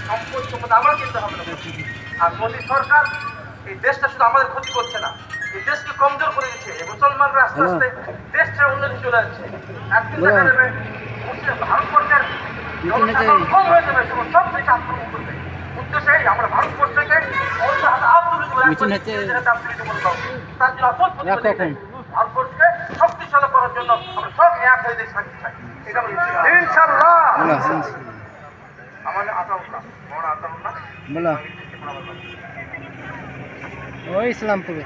সম্পদ সম্পদ আমরা কিনতে হবে না। আর মোদী সরকার এই দেশটা শুধু আমাদের ক্ষতি করছে না, এই দেশকে কমজোর করে দিচ্ছে। মুসলমানরা আস্তে আস্তে দেশটা উন্নতি চলে যাচ্ছে। একদিন দেখা যাবে ভারতবর্ষের জনসাধারণ কম হয়ে যাবে, সব দেশে আক্রমণ করবে। উদ্দেশ্যে আমরা ভারতবর্ষকে অন্য হাতে আত্মনীতি তার জন্য ভারতবর্ষকে শক্তিশালী করার জন্য আমরা সব এক হয়ে দেশ থাকতে চাই। এটা ইনশাআল্লাহ। আমার আতাউল্লাহ, আমার আতাউল্লাহ বলো ওই ইসলামপুরে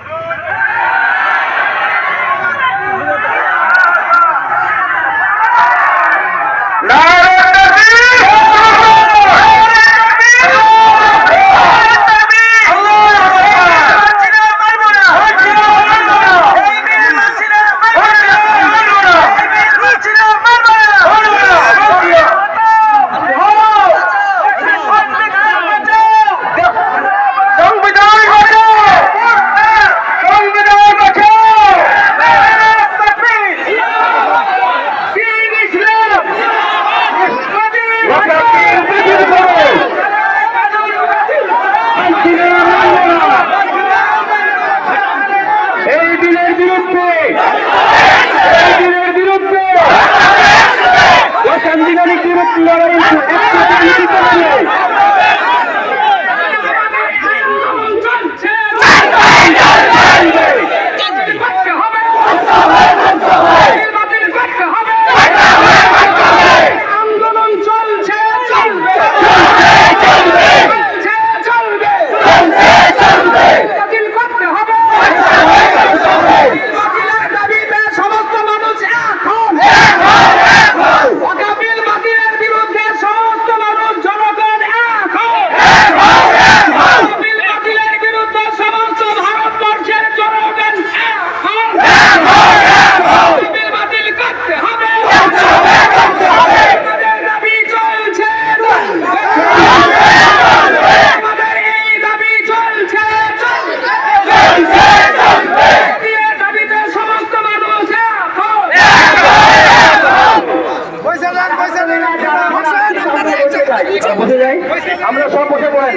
আমরা সব বসে পড়েন,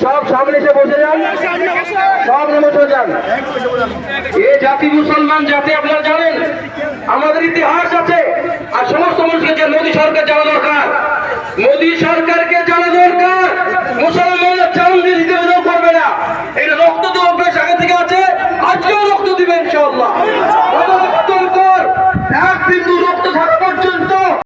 সব সামনে এসে বসে যান, সব নেমে চলে যান। এই জাতি মুসলমান জাতি, আপনারা জানেন আমাদের ইতিহাস আছে। আর সমস্ত মানুষকে যে মোদী সরকার জানা দরকার